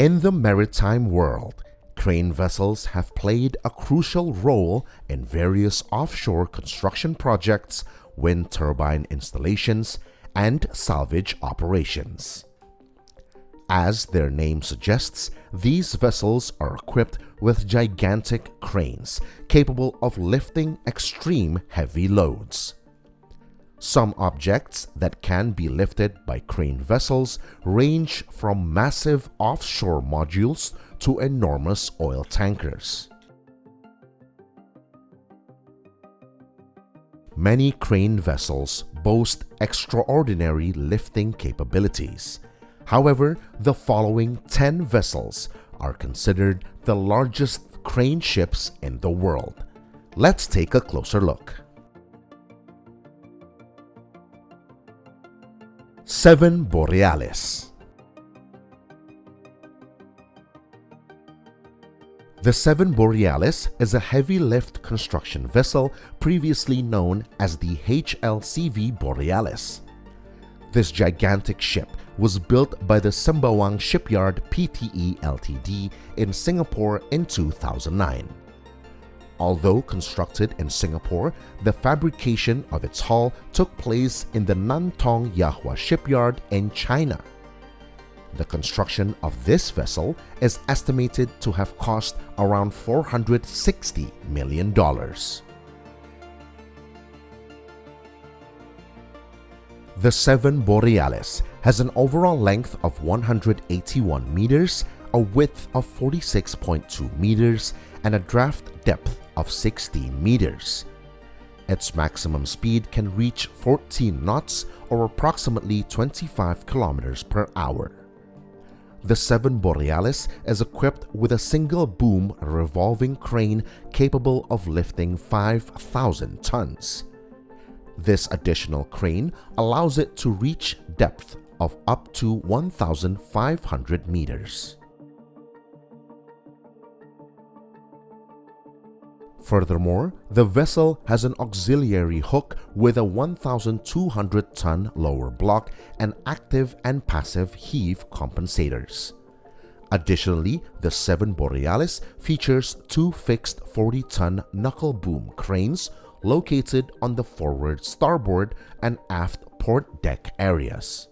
In the maritime world, crane vessels have played a crucial role in various offshore construction projects, wind turbine installations, and salvage operations. As their name suggests, these vessels are equipped with gigantic cranes capable of lifting extreme heavy loads. Some objects that can be lifted by crane vessels range from massive offshore modules to enormous oil tankers. Many crane vessels boast extraordinary lifting capabilities. However, the following 10 vessels are considered the largest crane ships in the world. Let's take a closer look. 7 Borealis. The 7 Borealis is a heavy-lift construction vessel previously known as the HLCV Borealis. This gigantic ship was built by the Sembawang Shipyard Pte Ltd in Singapore in 2009. Although constructed in Singapore, the fabrication of its hull took place in the Nantong Yahua Shipyard in China. The construction of this vessel is estimated to have cost around $460 million. The 7 Borealis has an overall length of 181 meters, a width of 46.2 meters, and a draft depth of 16 meters. Its maximum speed can reach 14 knots or approximately 25 kilometers per hour. The 7 Borealis is equipped with a single boom revolving crane capable of lifting 5,000 tons. This additional crane allows it to reach depth of up to 1,500 meters. Furthermore, the vessel has an auxiliary hook with a 1,200-ton lower block and active and passive heave compensators. Additionally, the 7 Borealis features 2 fixed 40-ton knuckle boom cranes located on the forward starboard and aft port deck areas.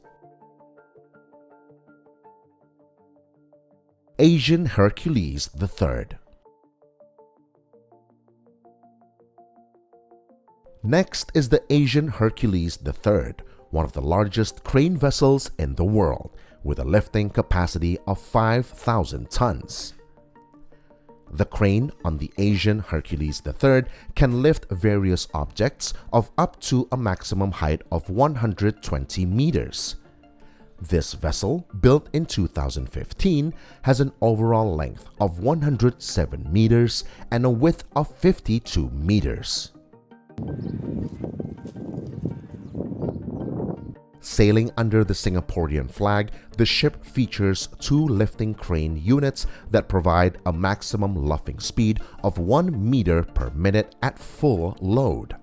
Asian Hercules III. Next is the Asian Hercules III, one of the largest crane vessels in the world, with a lifting capacity of 5,000 tons. The crane on the Asian Hercules III can lift various objects of up to a maximum height of 120 meters. This vessel, built in 2015, has an overall length of 107 meters and a width of 52 meters. Sailing under the Singaporean flag, the ship features 2 lifting crane units that provide a maximum luffing speed of 1 meter per minute at full load.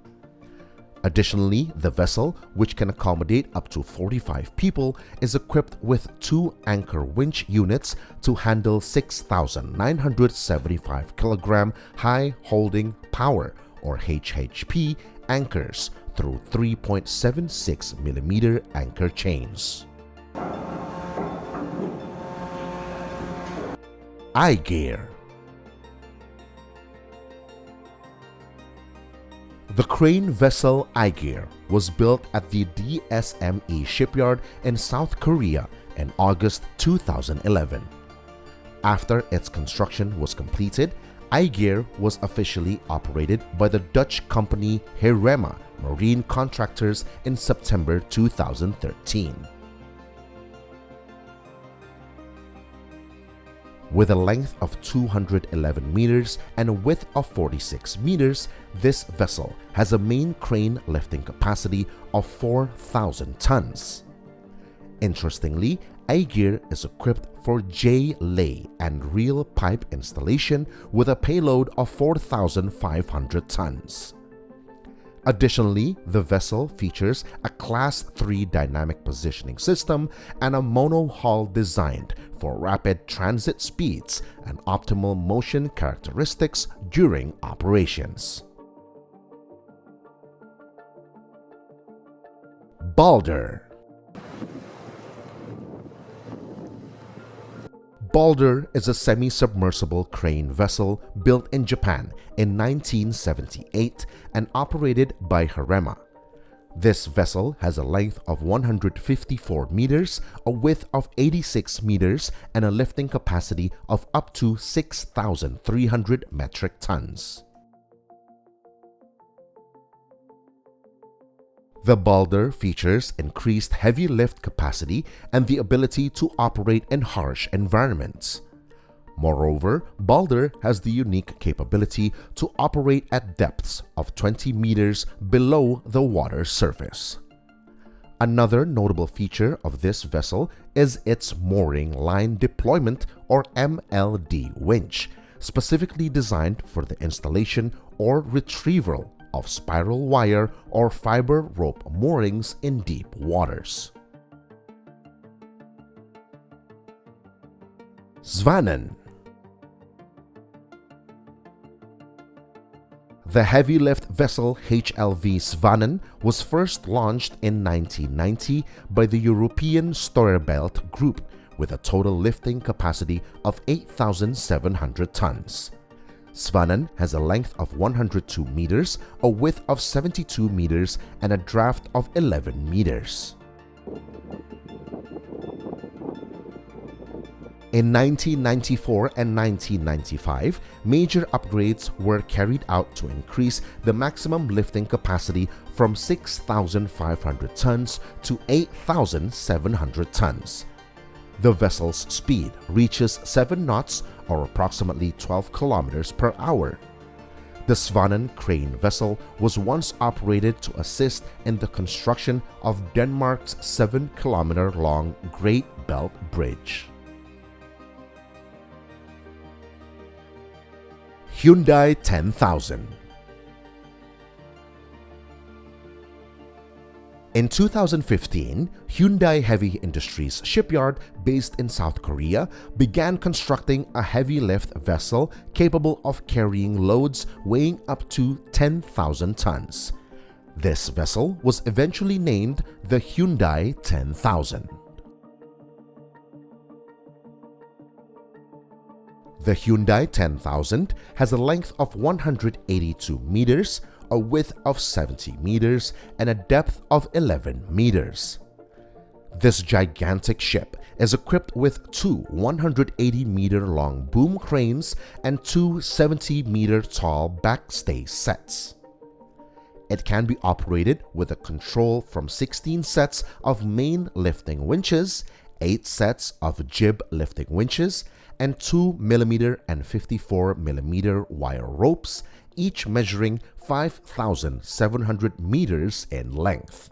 Additionally, the vessel, which can accommodate up to 45 people, is equipped with 2 anchor winch units to handle 6,975 kilogram high holding power or HHP anchors through 3.76 millimeter anchor chains. Igear. The crane vessel Igear was built at the DSME shipyard in South Korea in August 2011. After its construction was completed, Igear was officially operated by the Dutch company Herema Marine Contractors in September 2013. With a length of 211 meters and a width of 46 meters, this vessel has a main crane lifting capacity of 4,000 tons. Interestingly, Igear is equipped for J-lay and reel pipe installation with a payload of 4,500 tons. Additionally, the vessel features a Class 3 dynamic positioning system and a monohull designed for rapid transit speeds and optimal motion characteristics during operations. Baler. Baler is a semi-submersible crane vessel built in Japan in 1978 and operated by Herema. This vessel has a length of 154 meters, a width of 86 meters, and a lifting capacity of up to 6,300 metric tons. The Baler features increased heavy lift capacity and the ability to operate in harsh environments. Moreover, Baler has the unique capability to operate at depths of 20 meters below the water surface. Another notable feature of this vessel is its mooring line deployment or MLD winch, specifically designed for the installation or retrieval of spiral wire or fiber rope moorings in deep waters. Sanan. The heavy-lift vessel HLV Sanan was first launched in 1990 by the European Steuerbelt Group with a total lifting capacity of 8,700 tons. Sanan has a length of 102 meters, a width of 72 meters, and a draft of 11 meters. In 1994 and 1995, major upgrades were carried out to increase the maximum lifting capacity from 6,500 tons to 8,700 tons. The vessel's speed reaches 7 knots or approximately 12 kilometers per hour. The Sanan crane vessel was once operated to assist in the construction of Denmark's 7-kilometer-long Great Belt Bridge. Hyundai 10,000. In 2015, Hyundai Heavy Industries shipyard based in South Korea began constructing a heavy-lift vessel capable of carrying loads weighing up to 10,000 tons. This vessel was eventually named the Hyundai 10,000. The Hyundai 10,000 has a length of 182 meters, a width of 70 meters, and a depth of 11 meters. This gigantic ship is equipped with two 180-meter-long boom cranes and two 70-meter-tall backstay sets. It can be operated with a control from 16 sets of main lifting winches, 8 sets of jib lifting winches, and 2mm and 54mm wire ropes, each measuring 5,700 meters in length.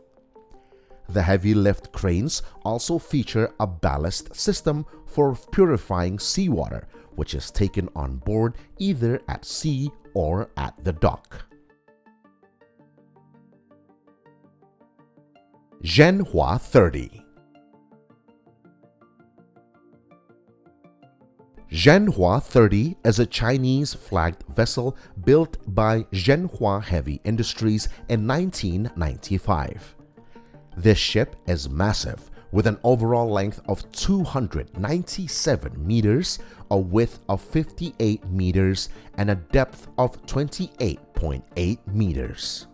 The heavy lift cranes also feature a ballast system for purifying seawater, which is taken on board either at sea or at the dock. Xena 30. Xena 30 is a Chinese-flagged vessel built by Xena Heavy Industries in 1995. This ship is massive, with an overall length of 297 meters, a width of 58 meters, and a depth of 28.8 meters.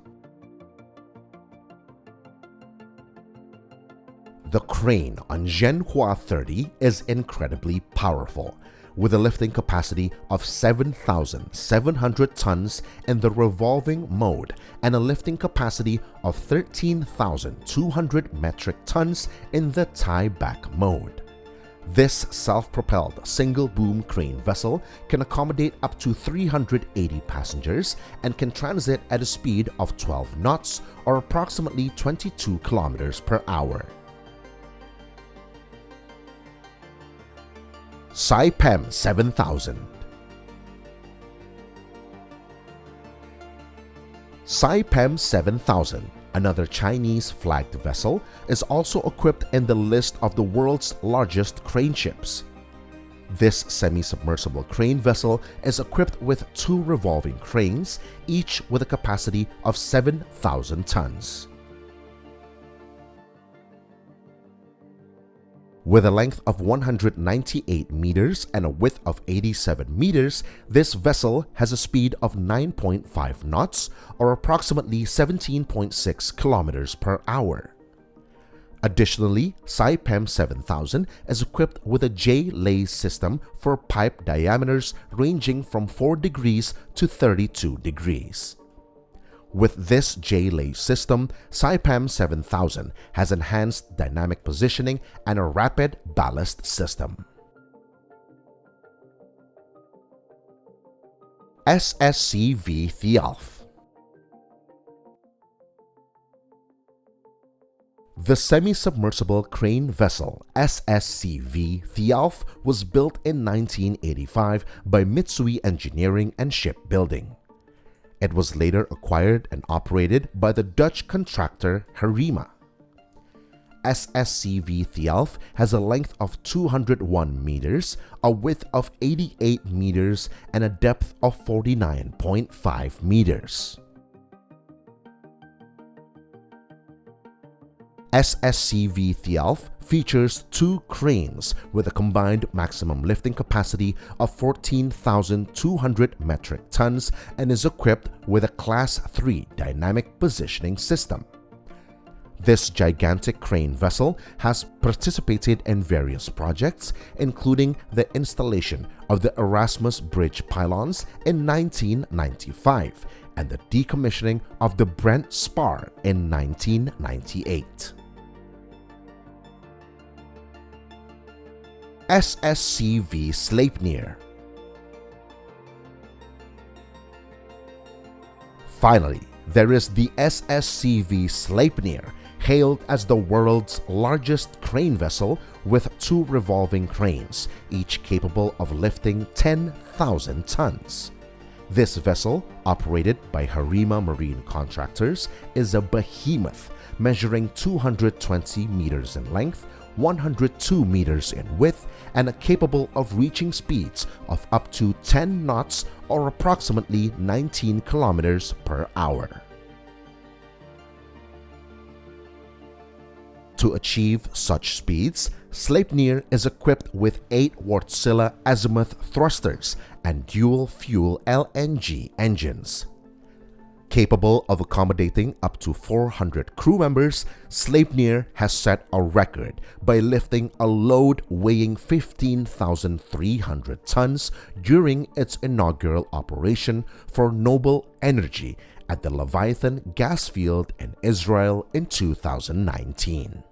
The crane on Xena 30 is incredibly powerful, with a lifting capacity of 7,700 tons in the revolving mode and a lifting capacity of 13,200 metric tons in the tie-back mode. This self-propelled single-boom crane vessel can accommodate up to 380 passengers and can transit at a speed of 12 knots or approximately 22 kilometers per hour. Saem M 7000. Saem M 7000, another Chinese-flagged vessel, is also equipped in the list of the world's largest crane ships. This semi-submersible crane vessel is equipped with 2 revolving cranes, each with a capacity of 7,000 tons. With a length of 198 meters and a width of 87 meters, this vessel has a speed of 9.5 knots or approximately 17.6 kilometers per hour. Additionally, Saem M 7000 is equipped with a J-lay system for pipe diameters ranging from 4 degrees to 32 degrees. With this J-lay system, Saem M 7000 has enhanced dynamic positioning and a rapid ballast system. SSCV Theal. The semi-submersible crane vessel SSCV Theal was built in 1985 by Mitsui Engineering and Shipbuilding. It was later acquired and operated by the Dutch contractor Herema. SSCV Theal has a length of 201 meters, a width of 88 meters, and a depth of 49.5 meters. SSCV Theal features 2 cranes with a combined maximum lifting capacity of 14,200 metric tons and is equipped with a Class 3 dynamic positioning system. This gigantic crane vessel has participated in various projects, including the installation of the Erasmus Bridge pylons in 1995 and the decommissioning of the Brent spar in 1998. SSCV Slapner. Finally, there is the SSCV Slapner, hailed as the world's largest crane vessel with 2 revolving cranes, each capable of lifting 10,000 tons. This vessel, operated by Herema Marine Contractors, is a behemoth measuring 220 meters in length, 102 meters in width, and capable of reaching speeds of up to 10 knots or approximately 19 kilometers per hour. To achieve such speeds, Slapner is equipped with 8 Wärtsilä azimuth thrusters and dual-fuel LNG engines. Capable of accommodating up to 400 crew members, Slapner has set a record by lifting a load weighing 15,300 tons during its inaugural operation for Noble Energy at the Leviathan gas field in Israel in 2019.